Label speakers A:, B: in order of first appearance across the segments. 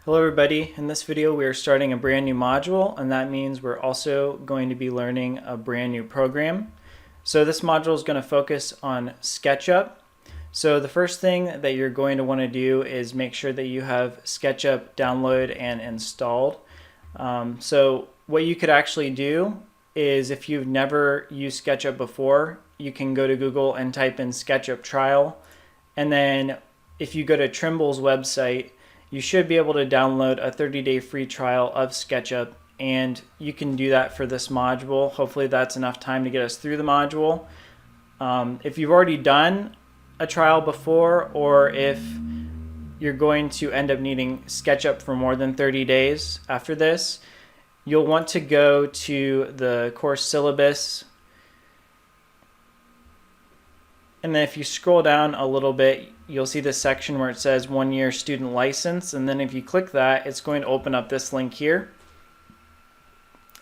A: Hello everybody, in this video we are starting a brand new module, and that means we're also going to be learning a brand new program. So this module is going to focus on SketchUp. So the first thing that you're going to want to do is make sure that you have SketchUp downloaded and installed. So what you could actually do is, if you've never used SketchUp before, you can go to Google and type in SketchUp trial, and then if you go to Trimble's website, you should be able to download a 30-day free trial of SketchUp, and you can do that for this module. Hopefully that's enough time to get us through the module. If you've already done a trial before, or if you're going to end up needing SketchUp for more than 30 days after this, you'll want to go to the course syllabus, and then if you scroll down a little bit, you'll see this section where it says 1-year student license, and then if you click that, it's going to open up this link here.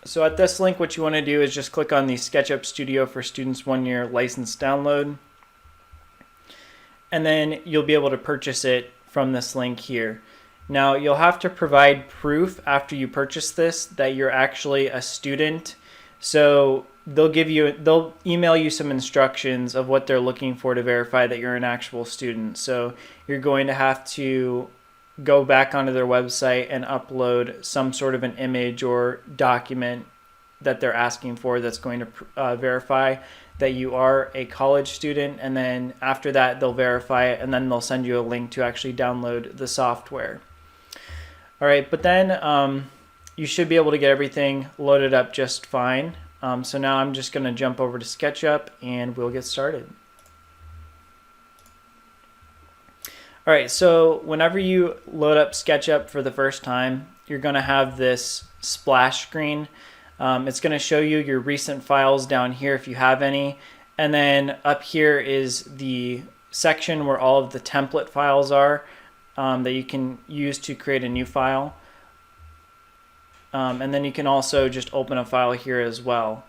A: So at this link, what you want to do is just click on the SketchUp Studio for Students 1-year license download, and then you'll be able to purchase it from this link here. Now you'll have to provide proof after you purchase this that you're actually a student. So they'll email you some instructions of what they're looking for to verify that you're an actual student. So you're going to have to go back onto their website and upload some sort of an image or document that they're asking for that's going to verify that you are a college student, and then after that they'll verify it, and then they'll send you a link to actually download the software. All right, but then you should be able to get everything loaded up just fine. So now I'm just going to jump over to SketchUp and we'll get started. All right, so whenever you load up SketchUp for the first time, you're going to have this splash screen. It's going to show you your recent files down here if you have any, and then up here is the section where all of the template files are that you can use to create a new file. And then you can also just open a file here as well.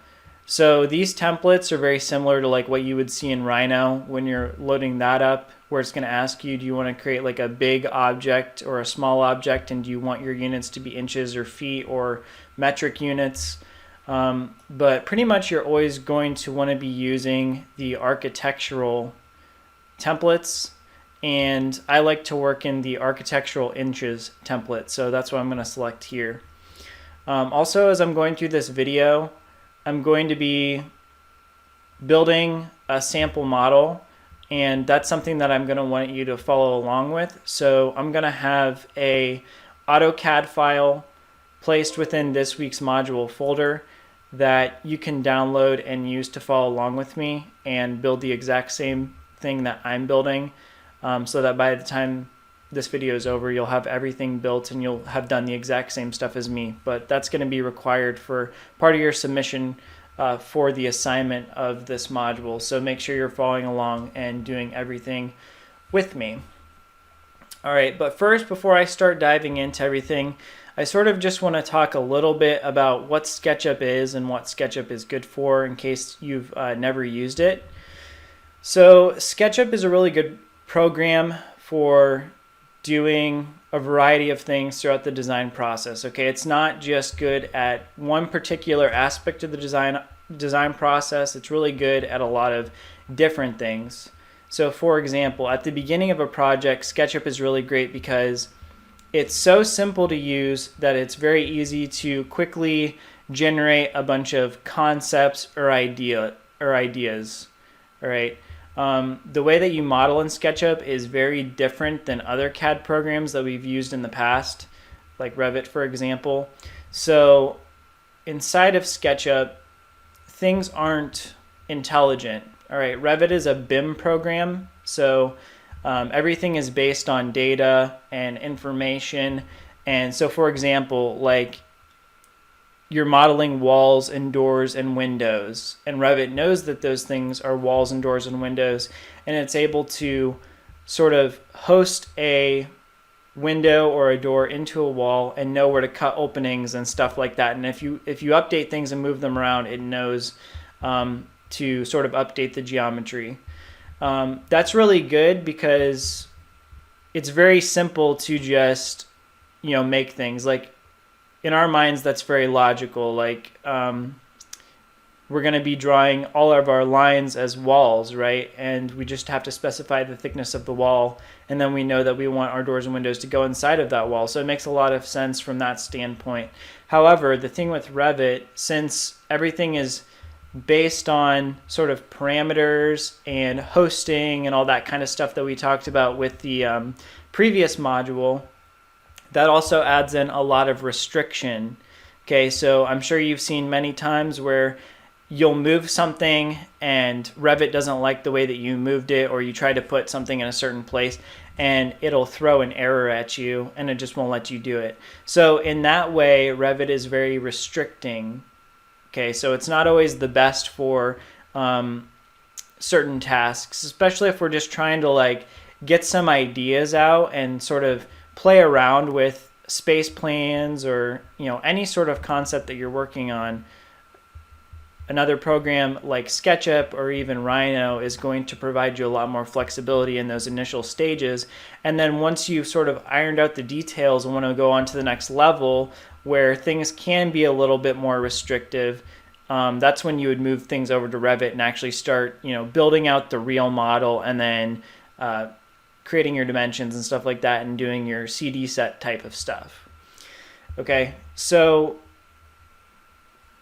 A: So these templates are very similar to like what you would see in Rhino when you're loading that up, where it's going to ask you, do you want to create like a big object or a small object, and do you want your units to be inches or feet or metric units? But pretty much you're always going to want to be using the architectural templates, and I like to work in the architectural inches template, so that's what I'm going to select here. Also, as I'm going through this video, I'm going to be building a sample model, and that's something that I'm going to want you to follow along with. So I'm going to have a AutoCAD file placed within this week's module folder that you can download and use to follow along with me and build the exact same thing that I'm building, so that by the time this video is over, you'll have everything built and you'll have done the exact same stuff as me. But that's going to be required for part of your submission for the assignment of this module. So make sure you're following along and doing everything with me. All right, but first, before I start diving into everything, I sort of just want to talk a little bit about what SketchUp is and what SketchUp is good for, in case you've never used it. So SketchUp is a really good program for doing a variety of things throughout the design process. Okay, it's not just good at one particular aspect of the design process. It's really good at a lot of different things. So for example, at the beginning of a project, SketchUp is really great because it's so simple to use that it's very easy to quickly generate a bunch of concepts or ideas. All right. The way that you model in SketchUp is very different than other CAD programs that we've used in the past, like Revit, for example. So inside of SketchUp, things aren't intelligent. All right, Revit is a BIM program, so everything is based on data and information. And so, for example, like you're modeling walls and doors and windows, and Revit knows that those things are walls and doors and windows, and it's able to sort of host a window or a door into a wall and know where to cut openings and stuff like that. And if you update things and move them around, it knows to sort of update the geometry. That's really good because it's very simple to just make things. Like in our minds, that's very logical. Like we're going to be drawing all of our lines as walls, right? And we just have to specify the thickness of the wall. And then we know that we want our doors and windows to go inside of that wall. So it makes a lot of sense from that standpoint. However, the thing with Revit, since everything is based on sort of parameters and hosting and all that kind of stuff that we talked about with the previous module, that also adds in a lot of restriction. Okay, so I'm sure you've seen many times where you'll move something and Revit doesn't like the way that you moved it, or you try to put something in a certain place and it'll throw an error at you and it just won't let you do it. So in that way, Revit is very restricting. Okay, so it's not always the best for certain tasks, especially if we're just trying to like get some ideas out and sort of play around with space plans or any sort of concept that you're working on. Another program like Sketchup or even Rhino is going to provide you a lot more flexibility in those initial stages. And then once you've sort of ironed out the details and want to go on to the next level where things can be a little bit more restrictive, that's when you would move things over to Revit and actually start, building out the real model and then creating your dimensions and stuff like that and doing your CD set type of stuff. Okay, so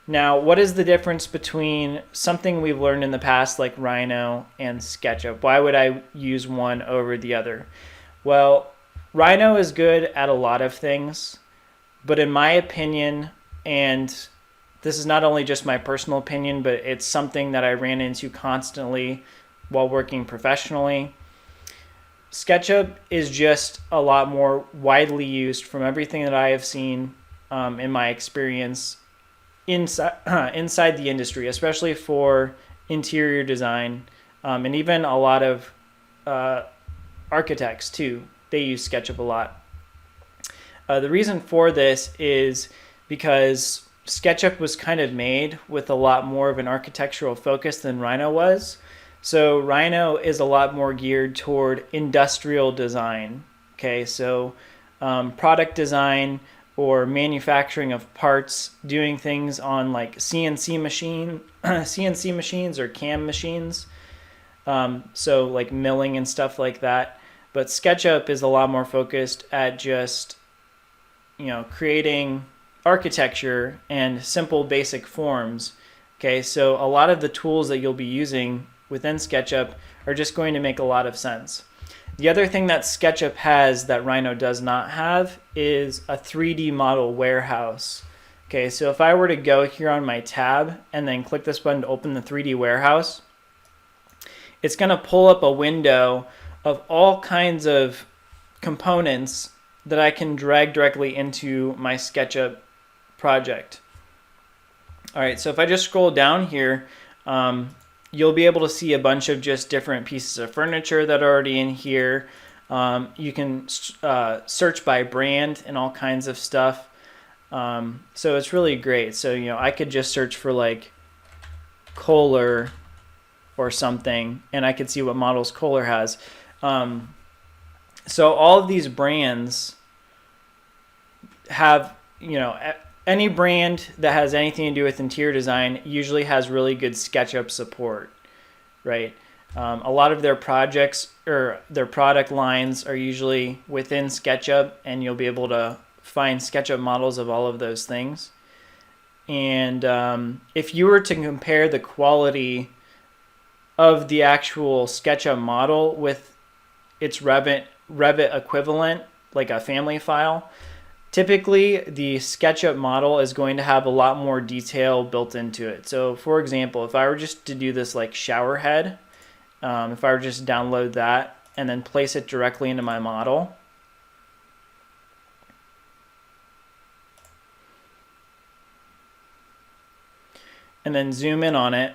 A: now, what is the difference between something we've learned in the past like Rhino and SketchUp? Why would I use one over the other? Well, Rhino is good at a lot of things, but in my opinion, and this is not only just my personal opinion, but it's something that I ran into constantly while working professionally, SketchUp is just a lot more widely used from everything that I have seen in my experience inside the industry, especially for interior design, and even a lot of architects too. They use SketchUp a lot. The reason for this is because SketchUp was kind of made with a lot more of an architectural focus than Rhino was. So Rhino is a lot more geared toward industrial design. Okay, so product design or manufacturing of parts, doing things on like CNC machines or CAM machines. So like milling and stuff like that. But SketchUp is a lot more focused at just, creating architecture and simple basic forms. Okay, so a lot of the tools that you'll be using within SketchUp are just going to make a lot of sense. The other thing that SketchUp has that Rhino does not have is a 3D model warehouse. Okay, so if I were to go here on my tab and then click this button to open the 3D warehouse, it's going to pull up a window of all kinds of components that I can drag directly into my SketchUp project. All right, so if I just scroll down here, you'll be able to see a bunch of just different pieces of furniture that are already in here. You can search by brand and all kinds of stuff. So it's really great. So, I could just search for like Kohler or something, and I could see what models Kohler has. So all of these brands have, any brand that has anything to do with interior design usually has really good SketchUp support, right? A lot of their projects or their product lines are usually within SketchUp, and you'll be able to find SketchUp models of all of those things. And if you were to compare the quality of the actual SketchUp model with its Revit equivalent, like a family file, typically the SketchUp model is going to have a lot more detail built into it. So for example, if I were just to do this like shower head, if I were just download that and then place it directly into my model, and then zoom in on it,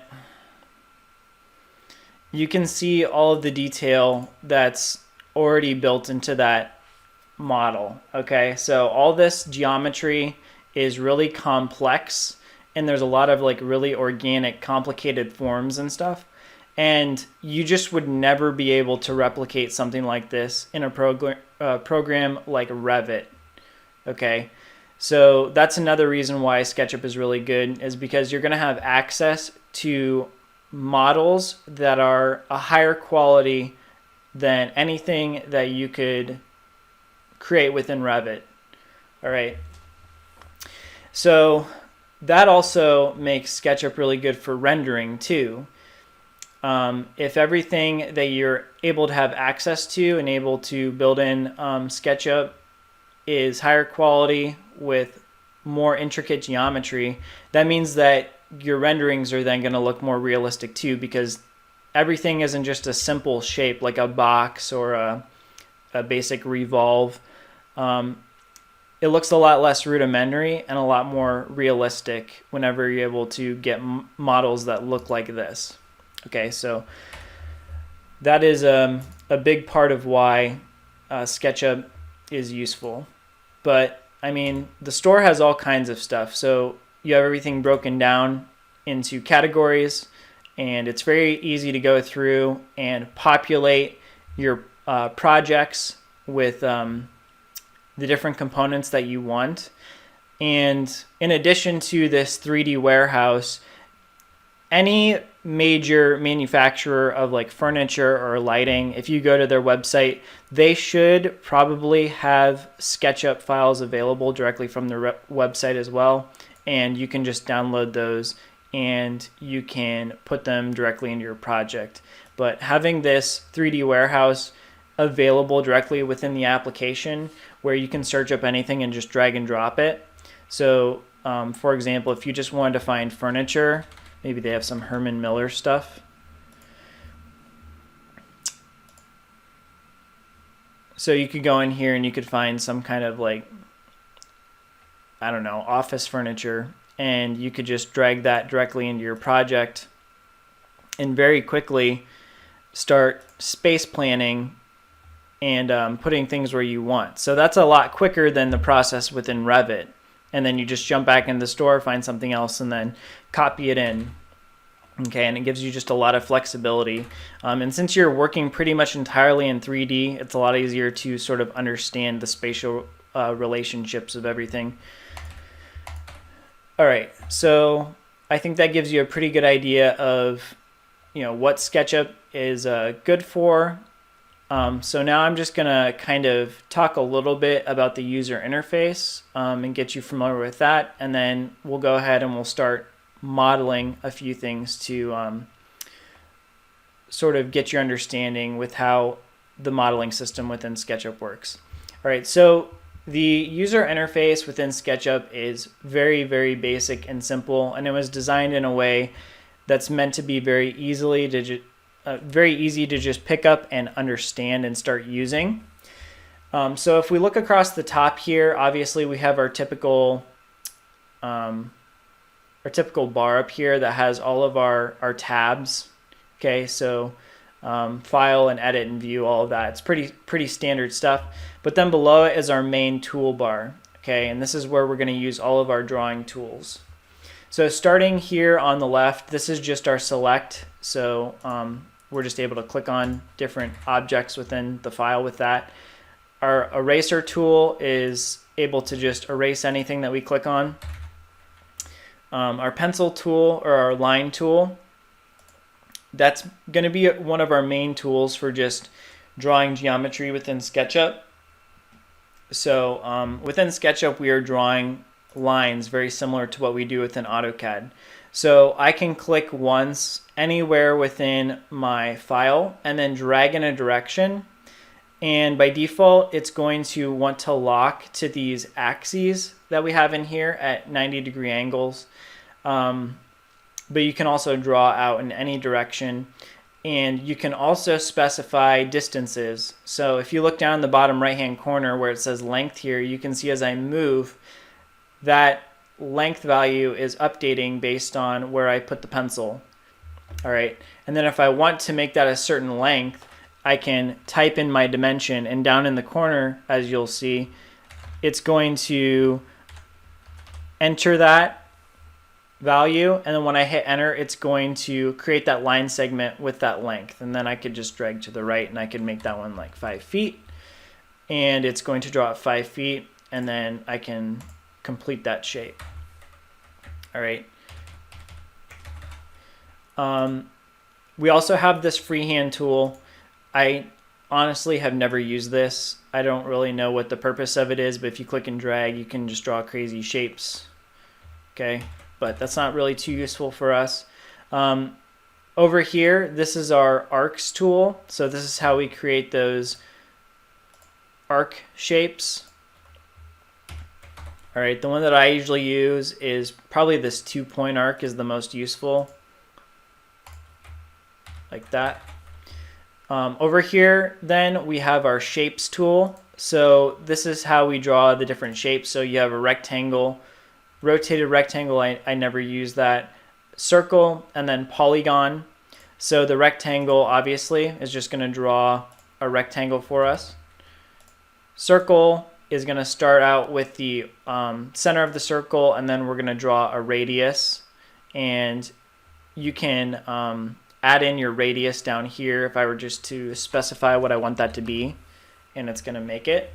A: you can see all of the detail that's already built into that model. Okay, so all this geometry is really complex, and there's a lot of like really organic, complicated forms and stuff. And you just would never be able to replicate something like this in a program like Revit. Okay, so that's another reason why SketchUp is really good, is because you're going to have access to models that are a higher quality than anything that you could create within Revit. All right, so that also makes SketchUp really good for rendering too. If everything that you're able to have access to and able to build in SketchUp is higher quality with more intricate geometry, that means that your renderings are then going to look more realistic too, because everything isn't just a simple shape like a box or a basic revolve. It looks a lot less rudimentary and a lot more realistic whenever you're able to get models that look like this. Okay, so that is a big part of why SketchUp is useful. But I mean, the store has all kinds of stuff. So you have everything broken down into categories, and it's very easy to go through and populate your projects with the different components that you want. And in addition to this 3D warehouse, any major manufacturer of like furniture or lighting, if you go to their website, they should probably have SketchUp files available directly from their website as well. And you can just download those and you can put them directly into your project. But having this 3D warehouse available directly within the application where you can search up anything and just drag and drop it. So for example, if you just wanted to find furniture, maybe they have some Herman Miller stuff. So you could go in here and you could find some kind of like, I don't know, office furniture, and you could just drag that directly into your project and very quickly start space planning and putting things where you want. So that's a lot quicker than the process within Revit. And then you just jump back into the store, find something else, and then copy it in. Okay, and it gives you just a lot of flexibility. And since you're working pretty much entirely in 3D, it's a lot easier to sort of understand the spatial relationships of everything. All right, so I think that gives you a pretty good idea of, you know, what SketchUp is good for. So now I'm just gonna kind of talk a little bit about the user interface and get you familiar with that, and then we'll go ahead and we'll start modeling a few things to sort of get your understanding with how the modeling system within SketchUp works. All right, so the user interface within SketchUp is very, very basic and simple, and it was designed in a way that's meant to be very easy to just pick up and understand and start using. So if we look across the top here, obviously we have our typical bar up here that has all of our tabs. Okay, so file and edit and view, all of that. It's pretty standard stuff. But then below it is our main toolbar. Okay, and this is where we're going to use all of our drawing tools. So starting here on the left, this is just our select. So we're just able to click on different objects within the file with that. Our eraser tool is able to just erase anything that we click on. Our pencil tool or our line tool, that's going to be one of our main tools for just drawing geometry within SketchUp. So within SketchUp, we are drawing lines very similar to what we do within AutoCAD. So I can click once anywhere within my file and then drag in a direction. And by default, it's going to want to lock to these axes that we have in here at 90-degree angles. But you can also draw out in any direction. And you can also specify distances. So if you look down in the bottom right-hand corner where it says length here, you can see as I move, that length value is updating based on where I put the pencil. All right, and then if I want to make that a certain length, I can type in my dimension, and down in the corner, as you'll see, it's going to enter that value, and then when I hit enter, it's going to create that line segment with that length, and then I could just drag to the right and I could make that one like 5 feet, and it's going to draw at 5 feet. and then I can complete that shape. All right. We also have this freehand tool. I honestly have never used this. I don't really know what the purpose of it is, but if you click and drag, you can just draw crazy shapes. Okay, but that's not really too useful for us. Over here, this is our arcs tool. So this is how we create those arc shapes. All right, the one that I usually use is probably this 2-point arc is the most useful. Like that. Over here, then we have our shapes tool. So this is how we draw the different shapes. So you have a rectangle, rotated rectangle, I never use that, circle, and then polygon. So the rectangle obviously is just going to draw a rectangle for us. Circle is going to start out with the center of the circle, and then we're going to draw a radius. And you can add in your radius down here if I were just to specify what I want that to be, and it's going to make it.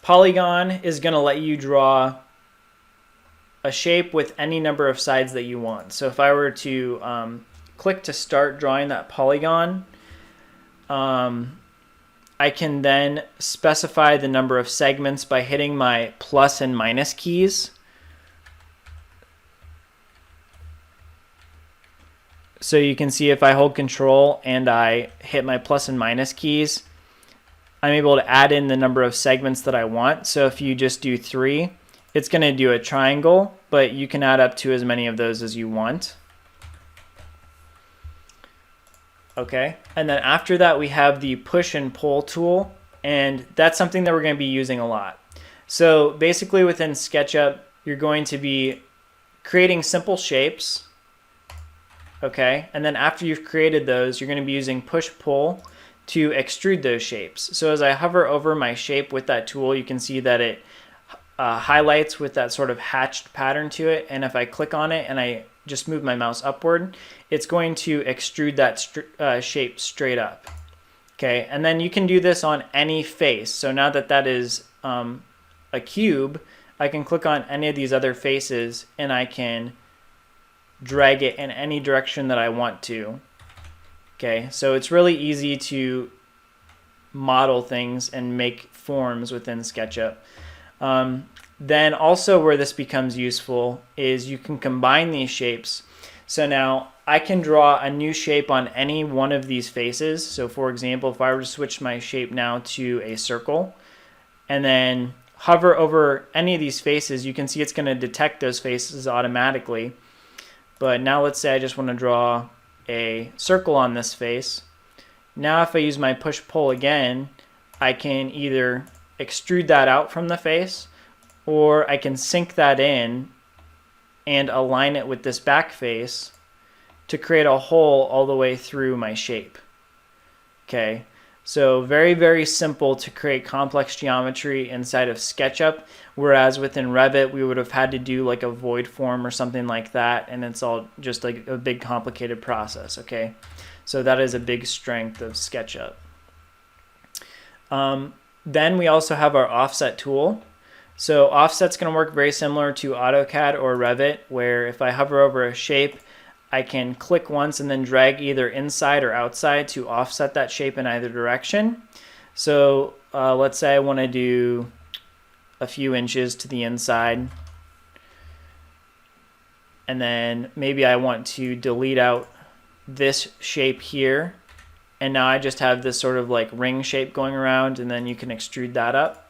A: Polygon is going to let you draw a shape with any number of sides that you want. So if I were to click to start drawing that polygon, I can then specify the number of segments by hitting my plus and minus keys. So you can see if I hold control and I hit my plus and minus keys, I'm able to add in the number of segments that I want. So if you just do 3, it's going to do a triangle, but you can add up to as many of those as you want. Okay, and then after that we have the push and pull tool, and that's something that we're going to be using a lot. So basically within SketchUp, you're going to be creating simple shapes. Okay, and then after you've created those, you're going to be using push-pull to extrude those shapes. So as I hover over my shape with that tool, you can see that it highlights with that sort of hatched pattern to it, and if I click on it and I just move my mouse upward, it's going to extrude that shape straight up. Okay, and then you can do this on any face. So now that that is a cube, I can click on any of these other faces and I can drag it in any direction that I want to. Okay, so it's really easy to model things and make forms within SketchUp. Then also where this becomes useful is you can combine these shapes. So now I can draw a new shape on any one of these faces. So for example, if I were to switch my shape now to a circle and then hover over any of these faces, you can see it's going to detect those faces automatically. But now let's say I just want to draw a circle on this face. Now if I use my push-pull again, I can either extrude that out from the face, or I can sink that in and align it with this back face to create a hole all the way through my shape. Okay, so very, very simple to create complex geometry inside of SketchUp, whereas within Revit we would have had to do like a void form or something like that, and it's all just like a big complicated process. Okay, so that is a big strength of SketchUp. Then we also have our offset tool. So offset's going to work very similar to AutoCAD or Revit, where if I hover over a shape, I can click once and then drag either inside or outside to offset that shape in either direction. So let's say I want to do a few inches to the inside, and then maybe I want to delete out this shape here, and now I just have this sort of like ring shape going around, and then you can extrude that up.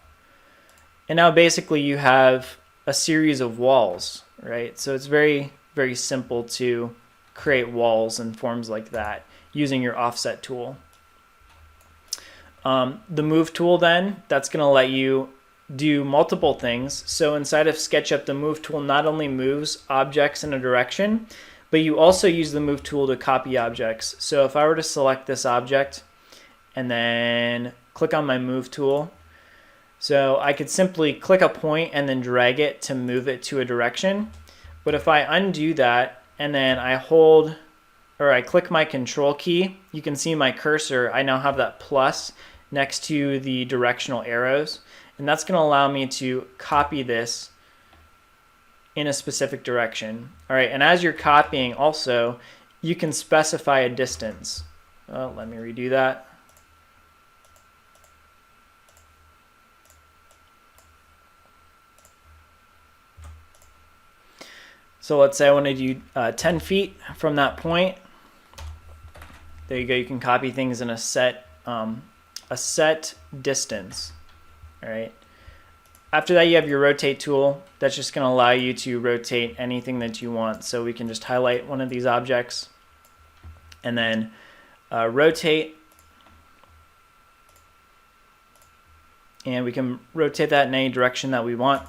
A: And now basically you have a series of walls, right? So it's very, very simple to create walls and forms like that using your offset tool. The move tool then, that's going to let you do multiple things. So inside of SketchUp, the move tool not only moves objects in a direction, but you also use the move tool to copy objects. So if I were to select this object and then click on my move tool, so I could simply click a point and then drag it to move it to a direction. But if I undo that and then I hold, or I click my control key, you can see my cursor, I now have that plus next to the directional arrows, and that's going to allow me to copy this in a specific direction. All right, and as you're copying also, you can specify a distance. Oh, let me redo that. So let's say I want to do 10 feet from that point. There you go. You can copy things in a set distance. All right. After that, you have your rotate tool. That's just going to allow you to rotate anything that you want. So we can just highlight one of these objects and then rotate. And we can rotate that in any direction that we want.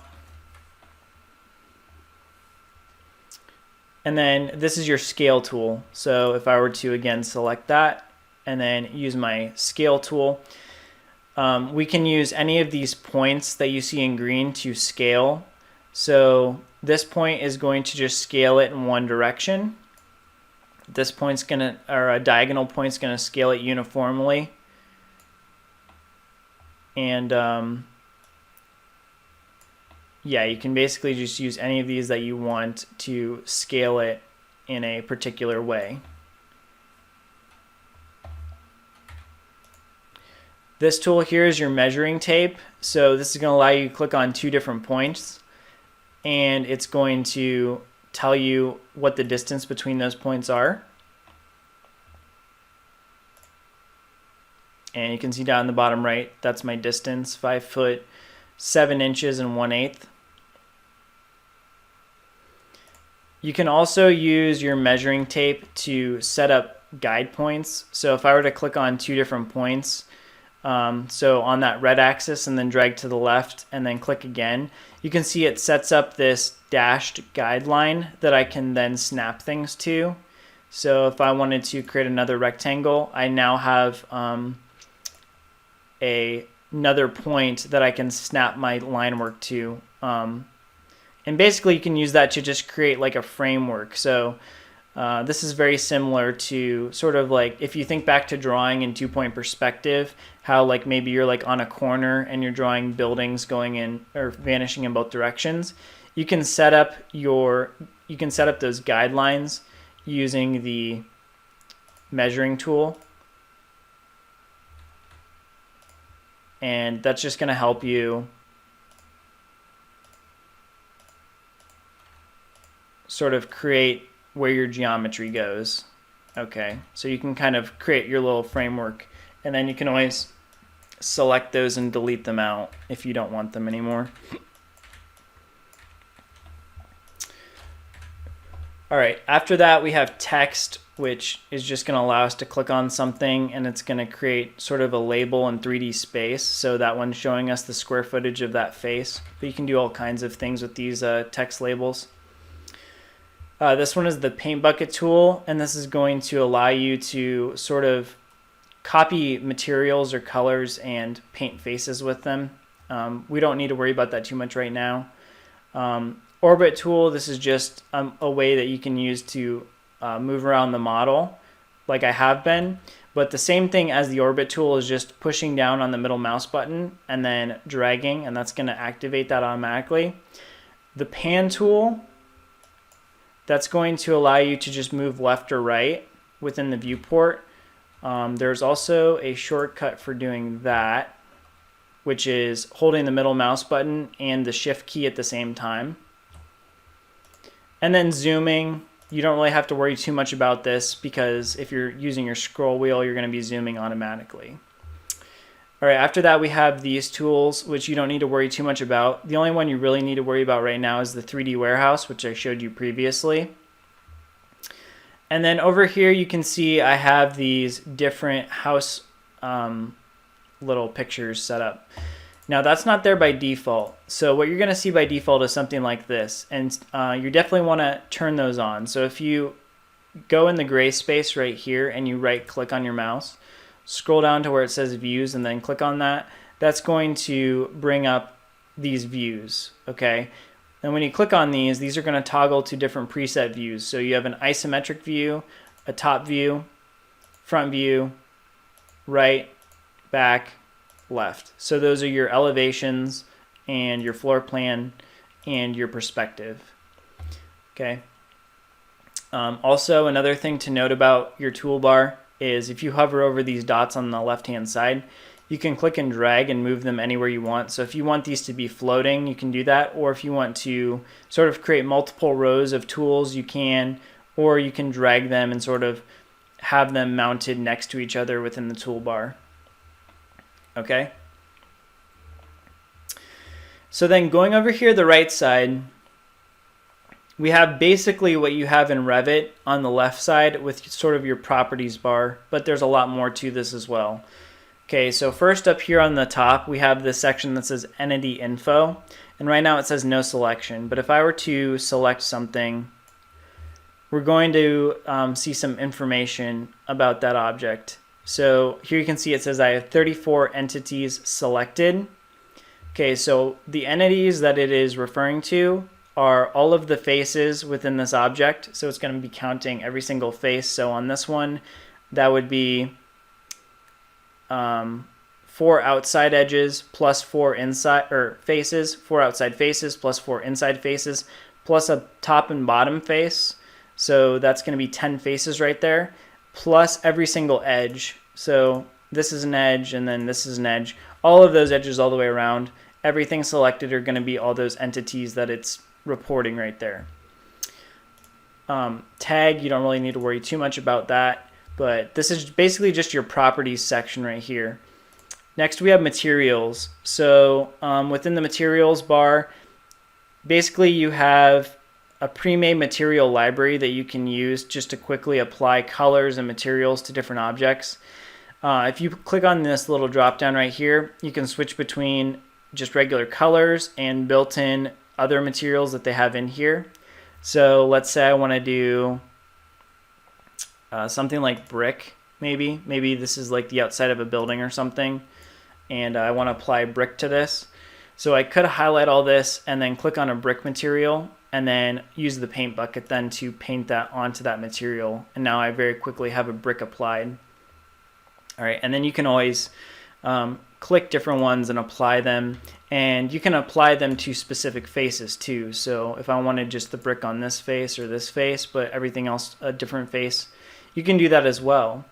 A: And then this is your scale tool. So if I were to, again, select that and then use my scale tool, we can use any of these points that you see in green to scale. So this point is going to just scale it in one direction. This point's gonna, or a diagonal point's gonna scale it uniformly. And yeah, you can basically just use any of these that you want to scale it in a particular way. This tool here is your measuring tape. So this is going to allow you to click on 2 different points, and it's going to tell you what the distance between those points are. And you can see down in the bottom right, that's my distance, 5 foot 7 inches and 1/8. You can also use your measuring tape to set up guide points. So if I were to click on 2 different points, so on that red axis and then drag to the left and then click again, you can see it sets up this dashed guideline that I can then snap things to. So if I wanted to create another rectangle, I now have another point that I can snap my line work to. And basically you can use that to just create like a framework. So this is very similar to sort of like if you think back to drawing in 2-point perspective, how like maybe you're like on a corner and you're drawing buildings going in or vanishing in both directions. You can set up those guidelines using the measuring tool. And that's just going to help you sort of create where your geometry goes. Okay, so you can kind of create your little framework, and then you can always select those and delete them out if you don't want them anymore. All right, after that we have text, which is just going to allow us to click on something and it's going to create sort of a label in 3D space. So that one's showing us the square footage of that face, but you can do all kinds of things with these text labels. This one is the paint bucket tool, and this is going to allow you to sort of copy materials or colors and paint faces with them. We don't need to worry about that too much right now. Orbit tool, this is just a way that you can use to move around the model like I have been, but the same thing as the orbit tool is just pushing down on the middle mouse button and then dragging, and that's going to activate that automatically. The pan tool, that's going to allow you to just move left or right within the viewport. There's also a shortcut for doing that, which is holding the middle mouse button and the shift key at the same time. And then zooming, you don't really have to worry too much about this because if you're using your scroll wheel, you're going to be zooming automatically. All right, after that we have these tools, which you don't need to worry too much about. The only one you really need to worry about right now is the 3D warehouse, which I showed you previously. And then over here you can see I have these different house little pictures set up. Now that's not there by default. So what you're going to see by default is something like this, and you definitely want to turn those on. So if you go in the gray space right here and you right click on your mouse, scroll down to where it says views and then click on that, that's going to bring up these views, okay? And when you click on these are going to toggle to different preset views. So you have an isometric view, a top view, front view, right, back, left. So those are your elevations and your floor plan and your perspective. Okay. Also, another thing to note about your toolbar is if you hover over these dots on the left-hand side, you can click and drag and move them anywhere you want. So if you want these to be floating, you can do that. Or if you want to sort of create multiple rows of tools, you can. Or you can drag them and sort of have them mounted next to each other within the toolbar. Okay? So then going over here the right side, we have basically what you have in Revit on the left side with sort of your properties bar, but there's a lot more to this as well. Okay, so first up here on the top, we have this section that says Entity Info, and right now it says no selection, but if I were to select something, we're going to see some information about that object. So here you can see it says I have 34 entities selected. Okay, so the entities that it is referring to are all of the faces within this object. So it's going to be counting every single face. So on this one, that would be 4 outside edges plus 4 inside or faces, 4 outside faces plus 4 inside faces, plus a top and bottom face. So that's going to be 10 faces right there, plus every single edge. So this is an edge, and then this is an edge. All of those edges all the way around. Everything selected are going to be all those entities that it's reporting right there. Tag, you don't really need to worry too much about that, but this is basically just your properties section right here. Next we have materials. So within the materials bar, basically you have a pre-made material library that you can use just to quickly apply colors and materials to different objects. If you click on this little drop down right here, you can switch between just regular colors and built-in other materials that they have in here. So let's say I want to do something like brick, maybe this is like the outside of a building or something, and I want to apply brick to this. So I could highlight all this and then click on a brick material and then use the paint bucket then to paint that onto that material, and now I very quickly have a brick applied. All right, and then you can always click different ones and apply them, and you can apply them to specific faces too. So if I wanted just the brick on this face or this face, but everything else a different face, you can do that as well.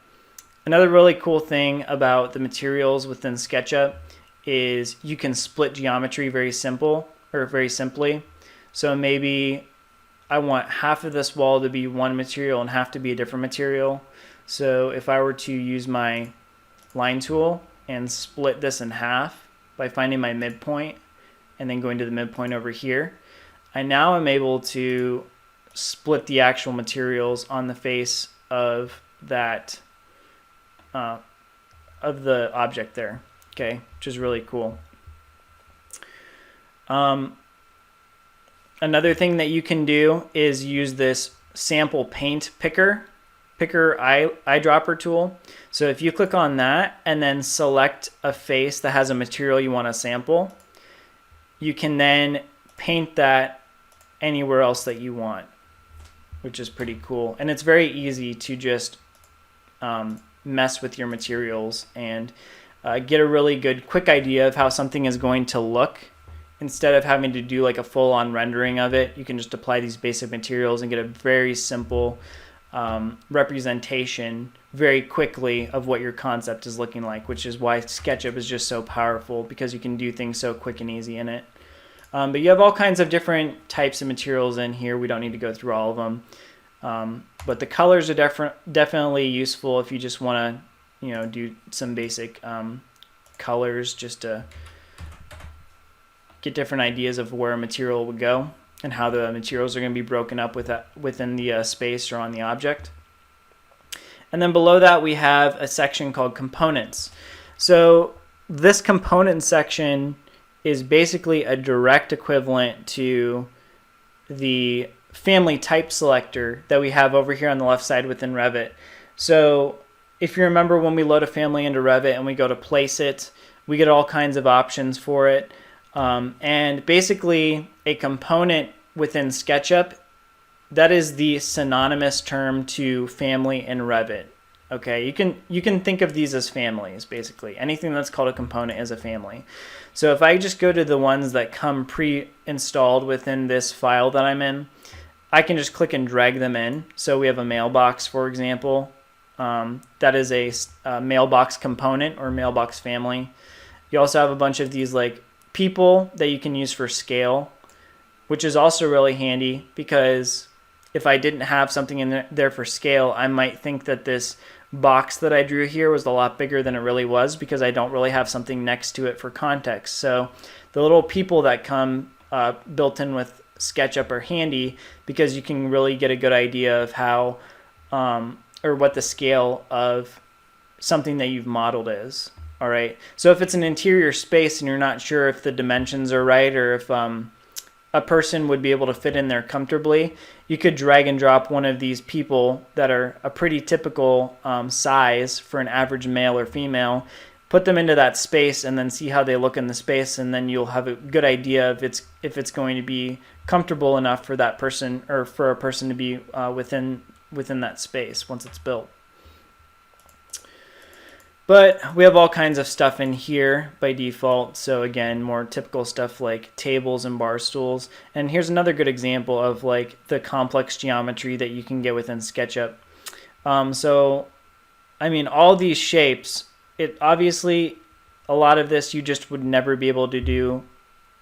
A: Another really cool thing about the materials within SketchUp is you can split geometry very simply. So maybe I want half of this wall to be one material and half to be a different material. So if I were to use my line tool and split this in half by finding my midpoint and then going to the midpoint over here, I now am able to split the actual materials on the face of that of the object there. Okay, which is really cool. Another thing that you can do is use this sample paint picker eyedropper tool. So if you click on that and then select a face that has a material you want to sample, you can then paint that anywhere else that you want, which is pretty cool. And it's very easy to just mess with your materials and get a really good quick idea of how something is going to look. Instead of having to do like a full-on rendering of it, you can just apply these basic materials and get a very simple representation very quickly of what your concept is looking like, which is why SketchUp is just so powerful, because you can do things so quick and easy in it. But you have all kinds of different types of materials in here. We don't need to go through all of them. But the colors are definitely useful if you just want to, do some basic colors just to get different ideas of where a material would go and how the materials are going to be broken up within the space or on the object. And then below that we have a section called components. So this component section is basically a direct equivalent to the family type selector that we have over here on the left side within Revit. So if you remember, when we load a family into Revit and we go to place it, we get all kinds of options for it. And basically a component within SketchUp, that is the synonymous term to family in Revit. Okay, you can think of these as families, basically. Anything that's called a component is a family. So if I just go to the ones that come pre-installed within this file that I'm in, I can just click and drag them in. So we have a mailbox, for example. That is a mailbox component or mailbox family. You also have a bunch of these like people that you can use for scale, which is also really handy because if I didn't have something in there for scale, I might think that this box that I drew here was a lot bigger than it really was because I don't really have something next to it for context. So the little people that come built in with SketchUp are handy because you can really get a good idea of how or what the scale of something that you've modeled is. All right. So if it's an interior space and you're not sure if the dimensions are right or if a person would be able to fit in there comfortably, you could drag and drop one of these people that are a pretty typical size for an average male or female, put them into that space and then see how they look in the space, and then you'll have a good idea if it's going to be comfortable enough for that person or for a person to be within that space once it's built. But we have all kinds of stuff in here by default. So again, more typical stuff like tables and bar stools. And here's another good example of like the complex geometry that you can get within SketchUp. So, I mean, all these shapes, it obviously, a lot of this you just would never be able to do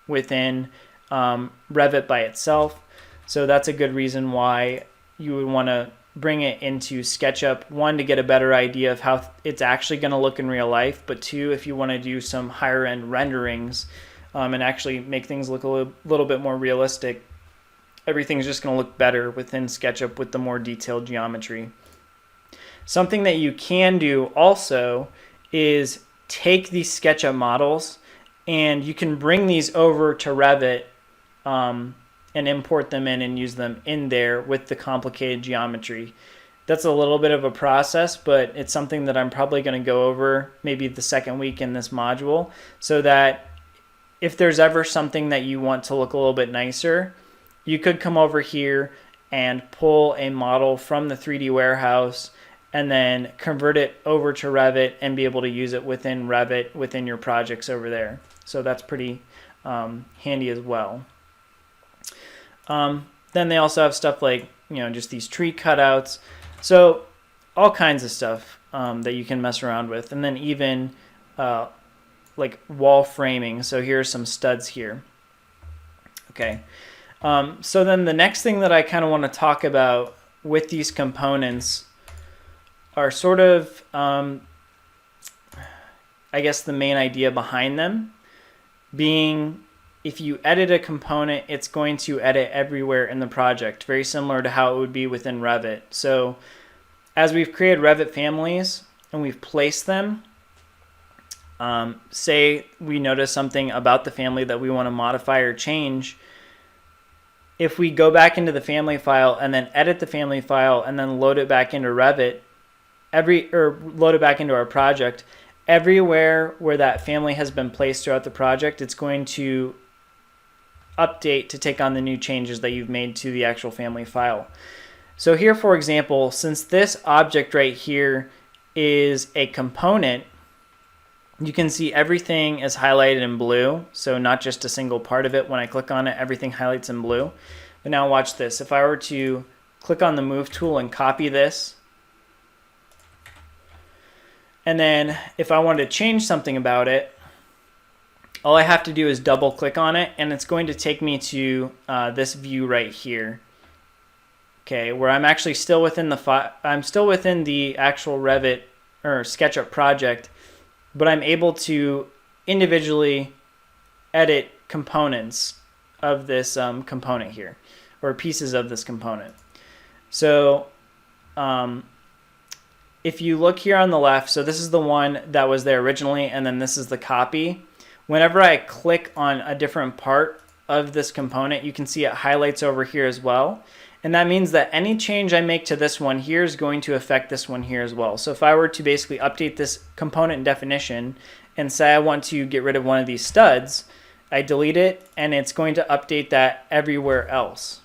A: within Revit by itself. So that's a good reason why you would want to bring it into SketchUp, one, to get a better idea of how it's actually going to look in real life, but two, if you want to do some higher end renderings and actually make things look a little bit more realistic, everything's just going to look better within SketchUp with the more detailed geometry. Something that you can do also is take these SketchUp models and you can bring these over to Revit and import them in and use them in there with the complicated geometry. That's a little bit of a process, but it's something that I'm probably going to go over maybe the second week in this module, so that if there's ever something that you want to look a little bit nicer, you could come over here and pull a model from the 3D warehouse and then convert it over to Revit and be able to use it within Revit within your projects over there. So that's pretty handy as well. Then they also have stuff like, just these tree cutouts. So all kinds of stuff that you can mess around with. And then even like wall framing. So here's some studs here. Okay. So then the next thing that I kind of want to talk about with these components are sort of, I guess, the main idea behind them being, if you edit a component, it's going to edit everywhere in the project, very similar to how it would be within Revit. So as we've created Revit families and we've placed them, say we notice something about the family that we want to modify or change, if we go back into the family file and then edit the family file and then load it back into Revit, load it back into our project, everywhere where that family has been placed throughout the project, it's going to update to take on the new changes that you've made to the actual family file. So here, for example, since this object right here is a component, you can see everything is highlighted in blue. So not just a single part of it. When I click on it, everything highlights in blue. But now watch this. If I were to click on the move tool and copy this, and then if I wanted to change something about it, all I have to do is double click on it and it's going to take me to this view right here. Okay, where I'm actually still within I'm still within the actual Revit or SketchUp project, but I'm able to individually edit components of this component here, or pieces of this component. So if you look here on the left, so this is the one that was there originally, and then this is the copy. Whenever I click on a different part of this component, you can see it highlights over here as well. And that means that any change I make to this one here is going to affect this one here as well. So if I were to basically update this component definition and say I want to get rid of one of these studs, I delete it and it's going to update that everywhere else.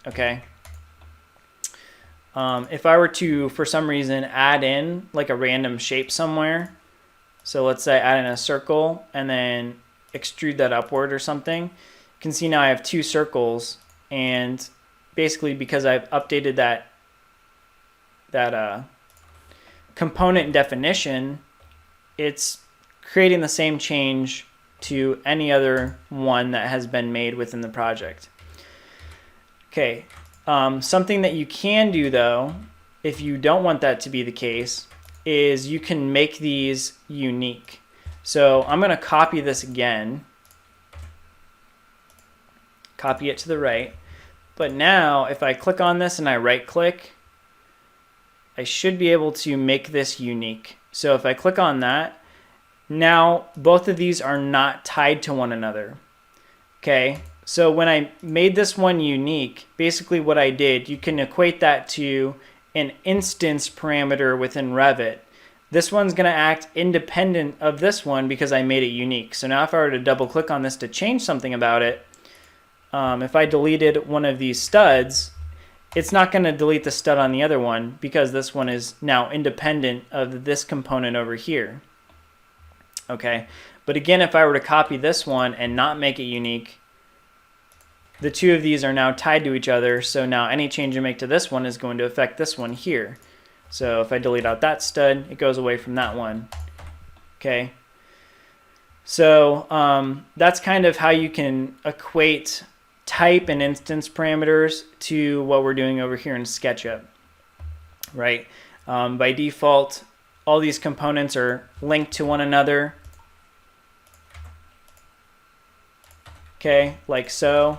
A: Okay. If I were to, for some reason, add in like a random shape somewhere, so let's say add in a circle and then extrude that upward or something, you can see now I have two circles, and basically because I've updated that component definition, it's creating the same change to any other one that has been made within the project. Okay, something that you can do though, if you don't want that to be the case, is you can make these unique. So I'm going to copy this again, copy it to the right, but now if I click on this and I right click, I should be able to make this unique. So if I click on that, now both of these are not tied to one another. Okay, so when I made this one unique, basically what I did, you can equate that to an instance parameter within Revit. This one's going to act independent of this one because I made it unique. So now if I were to double click on this to change something about it, if I deleted one of these studs, it's not going to delete the stud on the other one because this one is now independent of this component over here. Okay, but again, if I were to copy this one and not make it unique, the two of these are now tied to each other, so now any change I make to this one is going to affect this one here. So if I delete out that stud, it goes away from that one. Okay, so that's kind of how you can equate type and instance parameters to what we're doing over here in SketchUp, right? By default, all these components are linked to one another, okay, like so.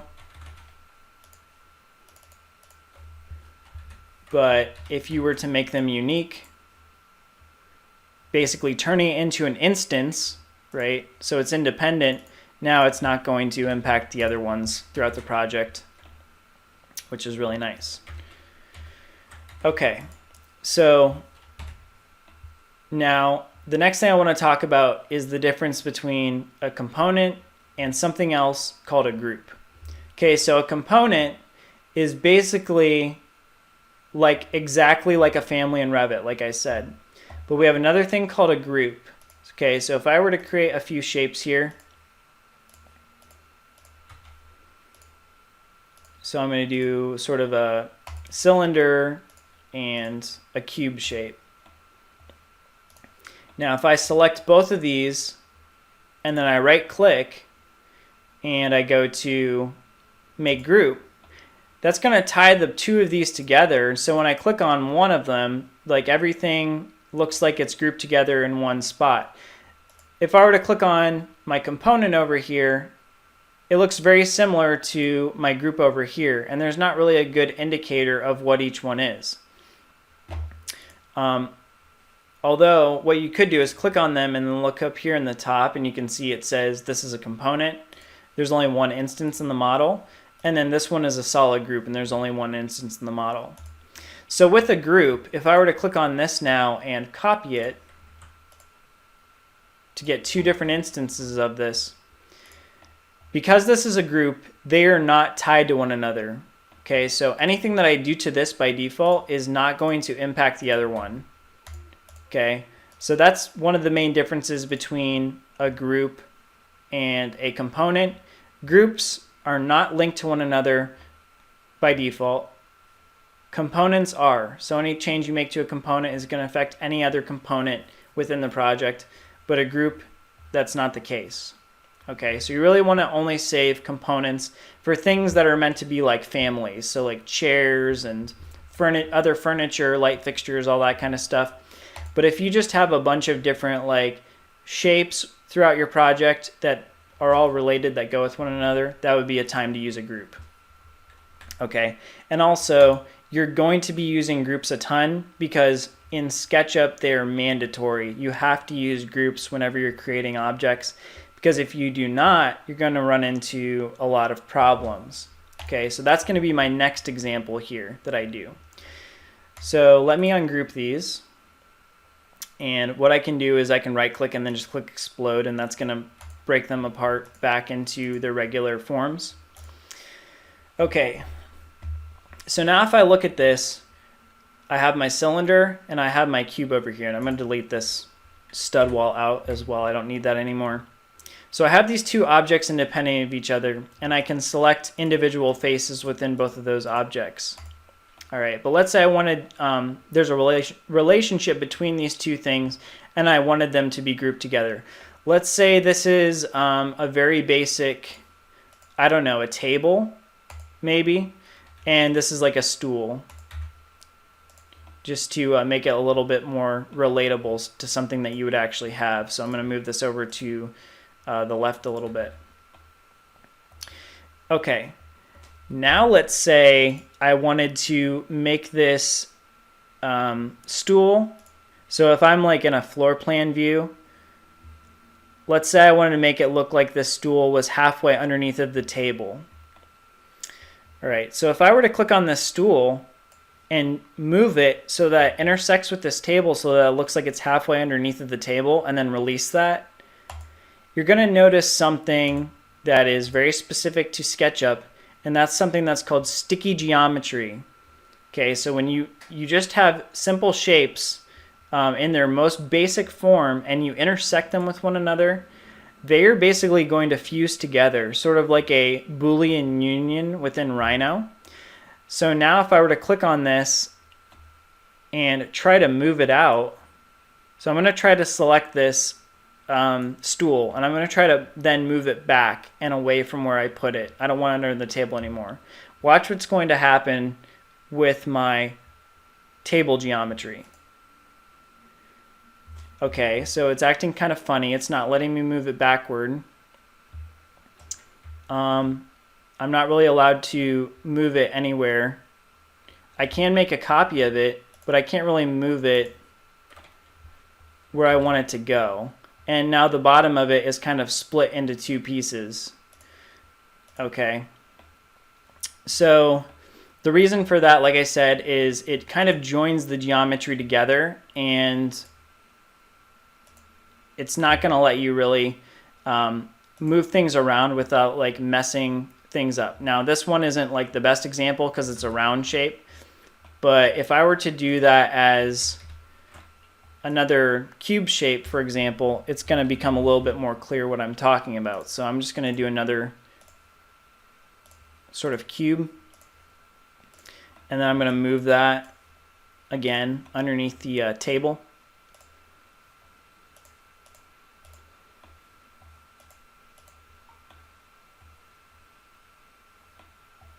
A: But if you were to make them unique, basically turning it into an instance, right, so it's independent, now it's not going to impact the other ones throughout the project, which is really nice. Okay, so now the next thing I want to talk about is the difference between a component and something else called a group. Okay, so a component is basically exactly like a family in Revit, like I said. But we have another thing called a group. Okay, so if I were to create a few shapes here, so I'm going to do sort of a cylinder and a cube shape. Now if I select both of these and then I right click and I go to make group, that's going to tie the two of these together. So when I click on one of them, like everything looks like it's grouped together in one spot. If I were to click on my component over here, it looks very similar to my group over here, and there's not really a good indicator of what each one is. Although what you could do is click on them and then look up here in the top, and you can see it says this is a component. There's only one instance in the model, and then this one is a solid group, and there's only one instance in the model. So with a group, if I were to click on this now and copy it to get two different instances of this, because this is a group, they are not tied to one another. Okay, so anything that I do to this by default is not going to impact the other one. Okay, so that's one of the main differences between a group and a component. Groups are not linked to one another by default. Components are. So any change you make to a component is going to affect any other component within the project, but a group, that's not the case. Okay, so you really want to only save components for things that are meant to be like families, so like chairs and other furniture, light fixtures, all that kind of stuff. But if you just have a bunch of different like shapes throughout your project that are all related, that go with one another, that would be a time to use a group. Okay, and also you're going to be using groups a ton because in SketchUp they're mandatory. You have to use groups whenever you're creating objects, because if you do not, you're going to run into a lot of problems. Okay, so that's going to be my next example here that I do. So let me ungroup these. And what I can do is I can right click and then just click explode, and that's going to break them apart back into their regular forms. Okay, so now if I look at this, I have my cylinder and I have my cube over here, and I'm going to delete this stud wall out as well. I don't need that anymore. So I have these two objects independent of each other, and I can select individual faces within both of those objects. All right, but let's say I wanted, there's a relationship between these two things, and I wanted them to be grouped together. Let's say this is a very basic, I don't know, a table, maybe, and this is like a stool, just to make it a little bit more relatable to something that you would actually have. So I'm going to move this over to the left a little bit. Okay, now let's say I wanted to make this stool. So if I'm like in a floor plan view, let's say I wanted to make it look like this stool was halfway underneath of the table. All right, so if I were to click on this stool and move it so that it intersects with this table so that it looks like it's halfway underneath of the table, and then release that, you're going to notice something that is very specific to SketchUp, and that's something that's called sticky geometry. Okay, so when you just have simple shapes in their most basic form and you intersect them with one another, they are basically going to fuse together, sort of like a Boolean union within Rhino. So now if I were to click on this and try to move it out, so I'm going to try to select this stool, and I'm going to try to then move it back and away from where I put it. I don't want it under the table anymore. Watch what's going to happen with my table geometry. Okay, so it's acting kind of funny. It's not letting me move it backward. I'm not really allowed to move it anywhere. I can make a copy of it, but I can't really move it where I want it to go. And now the bottom of it is kind of split into two pieces. Okay. So the reason for that, like I said, is it kind of joins the geometry together, and it's not going to let you really move things around without like messing things up. Now this one isn't like the best example because it's a round shape, but if I were to do that as another cube shape, for example, it's going to become a little bit more clear what I'm talking about. So I'm just going to do another sort of cube, and then I'm going to move that again underneath the table.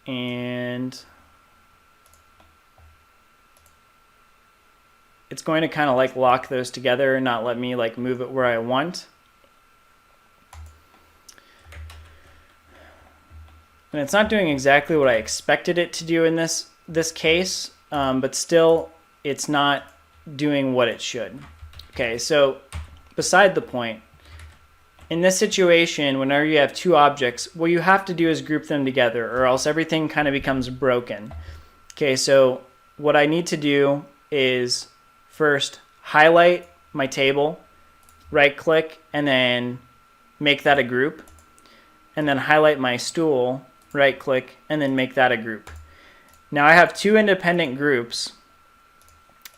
A: And it's going to kind of like lock those together and not let me like move it where I want. And it's not doing exactly what I expected it to do in this case, but still it's not doing what it should. Okay, so beside the point, in this situation, whenever you have two objects, what you have to do is group them together, or else everything kind of becomes broken. Okay, so what I need to do is first highlight my table, right click, and then make that a group. And then highlight my stool, right click, and then make that a group. Now I have two independent groups,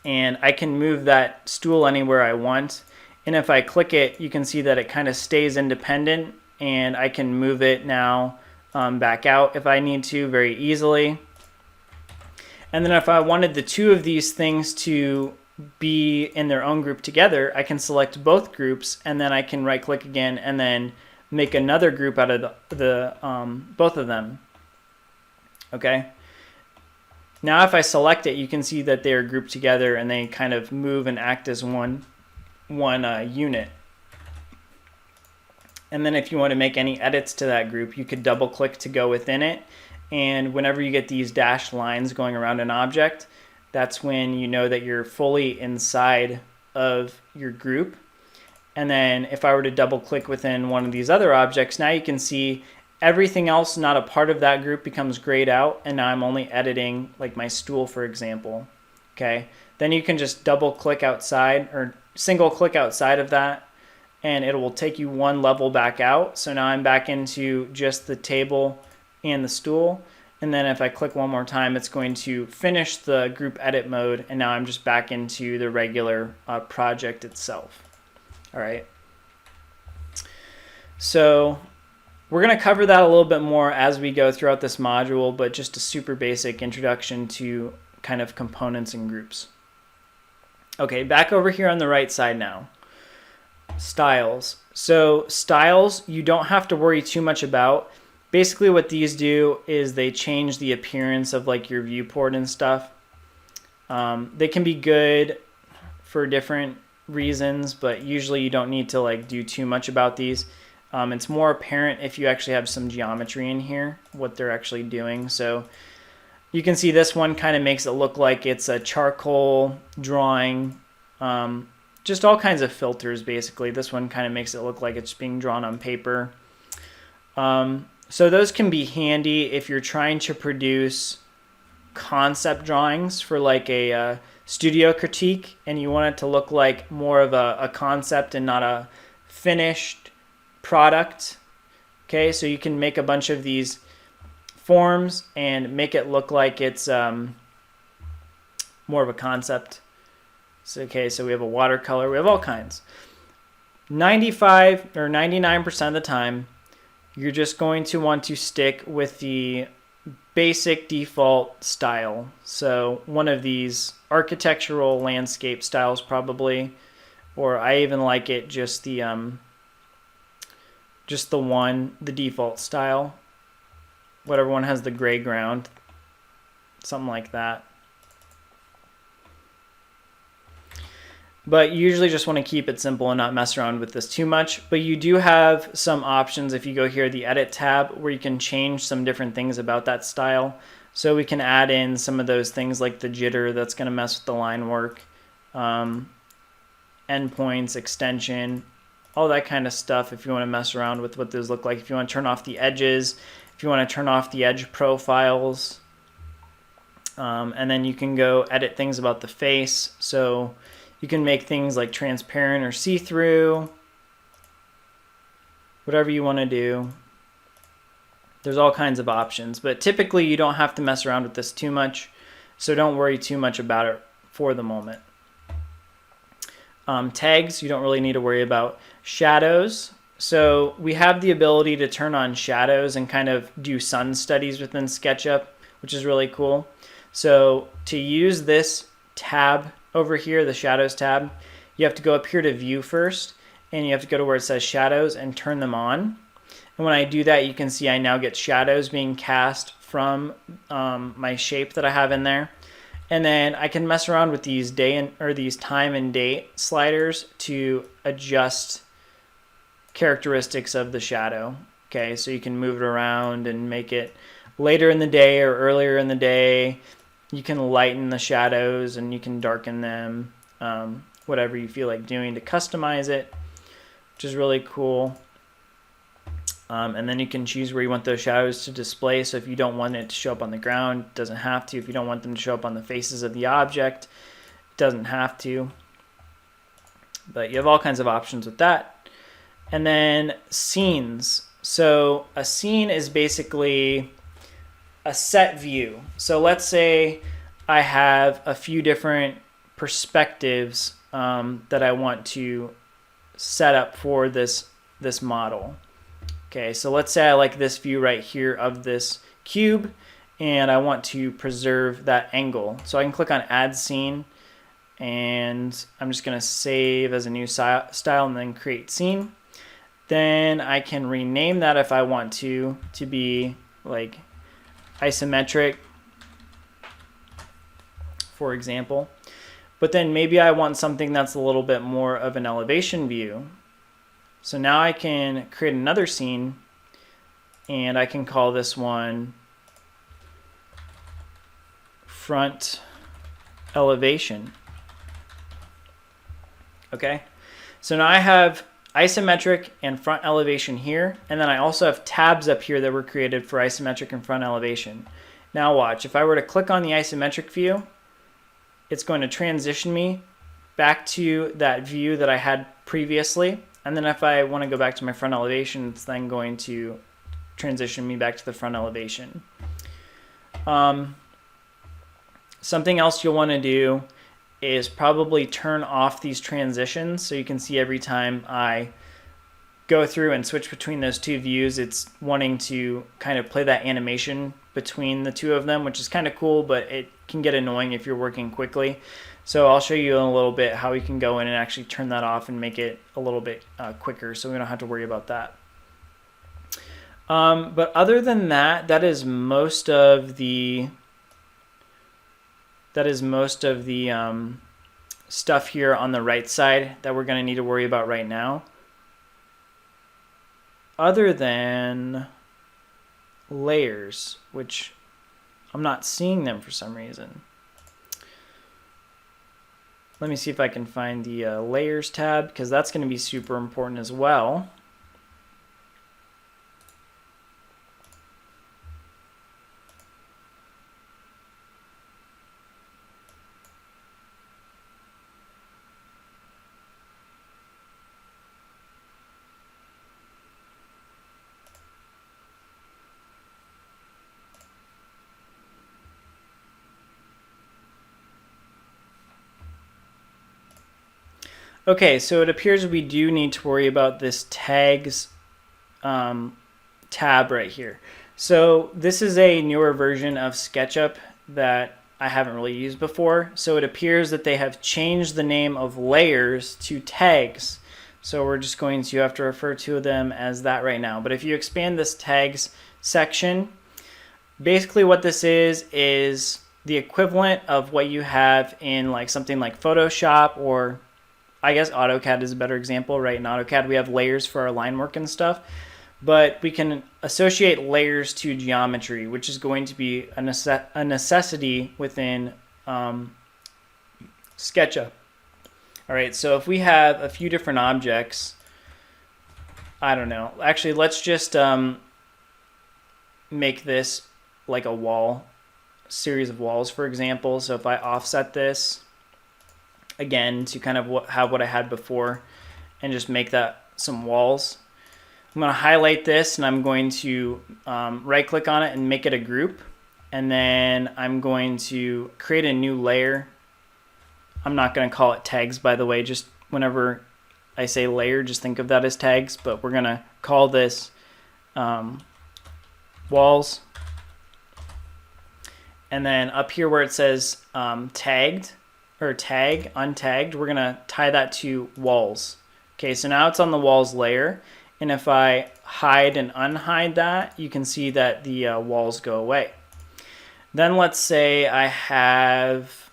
A: and I can move that stool anywhere I want. And if I click it, you can see that it kind of stays independent, and I can move it now back out if I need to very easily. And then if I wanted the two of these things to be in their own group together, I can select both groups, and then I can right click again and then make another group out of both of them. Okay. Now if I select it, you can see that they are grouped together and they kind of move and act as one unit. And then if you want to make any edits to that group, you could double click to go within it. And whenever you get these dashed lines going around an object, that's when you know that you're fully inside of your group. And then if I were to double click within one of these other objects, now you can see everything else not a part of that group becomes grayed out, and now I'm only editing like my stool, for example. Okay, then you can just double click outside or single click outside of that, and it will take you one level back out. So now I'm back into just the table and the stool, And then if I click one more time, it's going to finish the group edit mode. And now I'm just back into the regular project itself. All right. So we're going to cover that a little bit more as we go throughout this module, but just a super basic introduction to kind of components and groups. Okay, back over here on the right side now. Styles. So styles, you don't have to worry too much about. Basically what these do is they change the appearance of like your viewport and stuff. They can be good for different reasons, but usually you don't need to like do too much about these. It's more apparent if you actually have some geometry in here, what they're actually doing. So you can see this one kind of makes it look like it's a charcoal drawing, just all kinds of filters basically. This one kind of makes it look like it's being drawn on paper. So those can be handy if you're trying to produce concept drawings for like a studio critique and you want it to look like more of a concept and not a finished product. Okay, so you can make a bunch of these forms and make it look like it's more of a concept. So, okay, so we have a watercolor, we have all kinds. 95 or 99% of the time, you're just going to want to stick with the basic default style. So one of these architectural landscape styles probably, or I even like it just the default style. Whatever one has the gray ground, something like that. But you usually just want to keep it simple and not mess around with this too much. But you do have some options if you go here, the edit tab, where you can change some different things about that style. So we can add in some of those things like the jitter that's going to mess with the line work, endpoints, extension, all that kind of stuff if you want to mess around with what those look like. If you want to turn off the edges, if you want to turn off the edge profiles, and then you can go edit things about the face. So you can make things like transparent or see-through, whatever you want to do. There's all kinds of options, but typically you don't have to mess around with this too much, so don't worry too much about it for the moment. Tags, you don't really need to worry about. Shadows, so we have the ability to turn on shadows and kind of do sun studies within SketchUp, which is really cool. So to use this tab over here, the shadows tab, you have to go up here to view first, and you have to go to where it says shadows and turn them on. And when I do that, you can see I now get shadows being cast from my shape that I have in there. And then I can mess around with these these time and date sliders to adjust characteristics of the shadow. Okay, so you can move it around and make it later in the day or earlier in the day. You can lighten the shadows and you can darken them, whatever you feel like doing to customize it, which is really cool. And then you can choose where you want those shadows to display. So if you don't want it to show up on the ground, it doesn't have to. If you don't want them to show up on the faces of the object, it doesn't have to. But you have all kinds of options with that. And then scenes. So a scene is basically a set view. So let's say I have a few different perspectives that I want to set up for this model. Okay, so let's say I like this view right here of this cube, and I want to preserve that angle. So I can click on Add Scene, and I'm just going to save as a new style and then create scene. Then I can rename that if I want to be like isometric, for example. But then maybe I want something that's a little bit more of an elevation view. So now I can create another scene, and I can call this one front elevation. Okay, so now I have isometric and front elevation here, and then I also have tabs up here that were created for isometric and front elevation. Now watch, if I were to click on the isometric view, it's going to transition me back to that view that I had previously. And then if I want to go back to my front elevation, it's then going to transition me back to the front elevation. Something else you'll want to do is probably turn off these transitions, so you can see every time I go through and switch between those two views, it's wanting to kind of play that animation between the two of them, which is kind of cool, but it can get annoying if you're working quickly. So I'll show you in a little bit how we can go in and actually turn that off and make it a little bit quicker, so we don't have to worry about that. But other than that, that is most of the stuff here on the right side that we're going to need to worry about right now. Other than layers, which I'm not seeing them for some reason. Let me see if I can find the layers tab, because that's going to be super important as well. Okay, so it appears we do need to worry about this tags tab right here. So this is a newer version of SketchUp that I haven't really used before. So it appears that they have changed the name of layers to tags. So we're just going to have to refer to them as that right now. But if you expand this tags section, basically what this is the equivalent of what you have in like something like Photoshop, or I guess AutoCAD is a better example, right? In AutoCAD, we have layers for our line work and stuff, but we can associate layers to geometry, which is going to be a necessity within SketchUp. All right, so if we have a few different objects, I don't know. Actually, let's just make this like a wall, series of walls, for example. So if I offset this, again, to kind of have what I had before and just make that some walls. I'm going to highlight this and I'm going to right click on it and make it a group. And then I'm going to create a new layer. I'm not going to call it tags, by the way. Just whenever I say layer, just think of that as tags. But we're going to call this walls. And then up here where it says tagged, or tag, untagged, we're gonna tie that to walls. Okay, so now it's on the walls layer, and if I hide and unhide that, you can see that the walls go away. Then let's say I have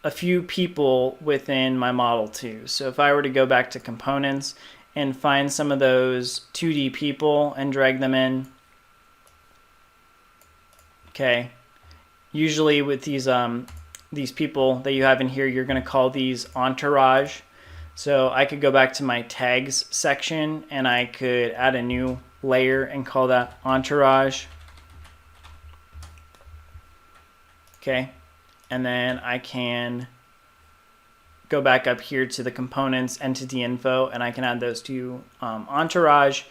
A: a few people within my model too. So if I were to go back to components and find some of those 2D people and drag them in, okay, usually with these people that you have in here, you're going to call these entourage. So I could go back to my tags section and I could add a new layer and call that entourage. Okay, and then I can go back up here to the components, entity info, and I can add those to entourage.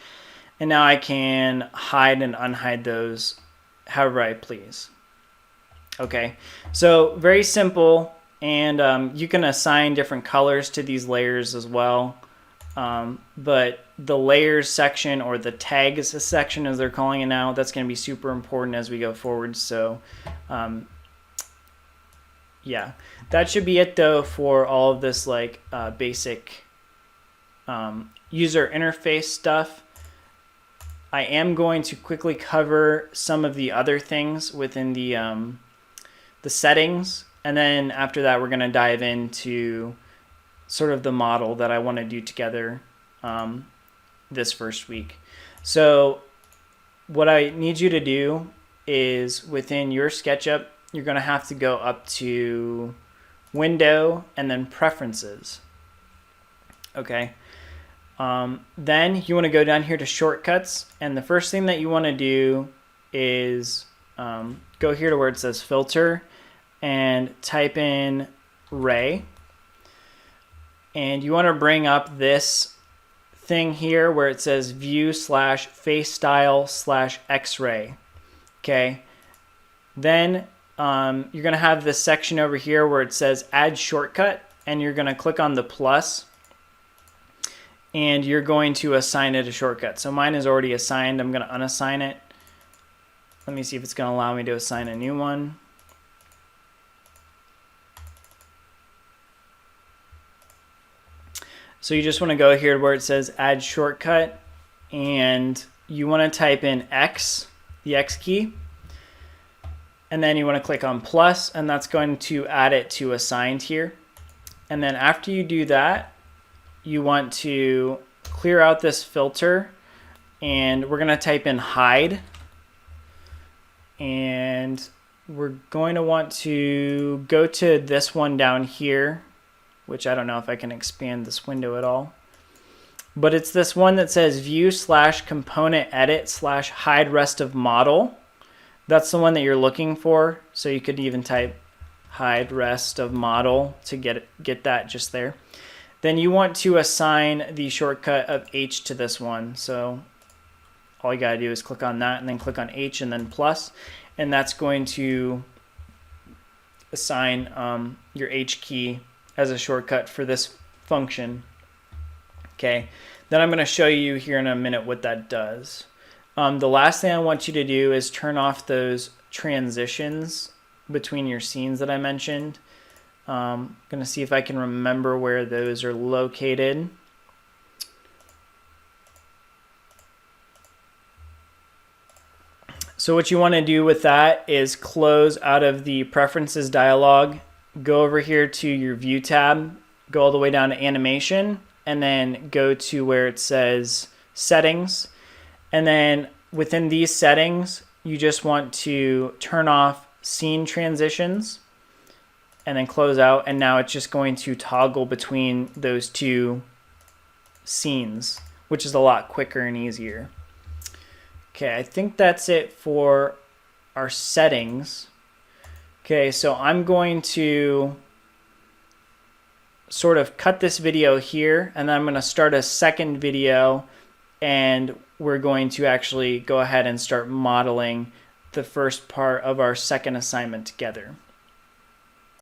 A: And now I can hide and unhide those however I please. Okay, so very simple, and you can assign different colors to these layers as well. But the layers section, or the tags section as they're calling it now, that's going to be super important as we go forward. So yeah, that should be it though for all of this like basic user interface stuff. I am going to quickly cover some of the other things within the settings, and then after that we're going to dive into sort of the model that I want to do together this first week. So what I need you to do is within your SketchUp, you're going to have to go up to Window and then Preferences. Okay. Then you want to go down here to Shortcuts, and the first thing that you want to do is go here to where it says Filter and type in Ray. And you want to bring up this thing here where it says View /Face Style /X-Ray. Okay. Then you're going to have this section over here where it says add shortcut, and you're going to click on the plus, and you're going to assign it a shortcut. So mine is already assigned. I'm going to unassign it. Let me see if it's going to allow me to assign a new one. So you just want to go here where it says add shortcut, and you want to type in X, the X key, and then you want to click on plus, and that's going to add it to assigned here. And then after you do that, you want to clear out this filter, and we're going to type in hide, and we're going to want to go to this one down here, which I don't know if I can expand this window at all. But it's this one that says view/component edit/hide rest of model. That's the one that you're looking for. So you could even type hide rest of model to get that just there. Then you want to assign the shortcut of H to this one. So all you gotta do is click on that and then click on H and then plus, and that's going to assign your H key as a shortcut for this function. Okay, then I'm going to show you here in a minute what that does. The last thing I want you to do is turn off those transitions between your scenes that I mentioned. I'm going to see if I can remember where those are located. So what you want to do with that is close out of the preferences dialog, go over here to your view tab, go all the way down to animation, and then go to where it says settings. And then within these settings, you just want to turn off scene transitions and then close out. And now it's just going to toggle between those two scenes, which is a lot quicker and easier. Okay, I think that's it for our settings. Okay, so I'm going to sort of cut this video here, and then I'm going to start a second video, and we're going to actually go ahead and start modeling the first part of our second assignment together.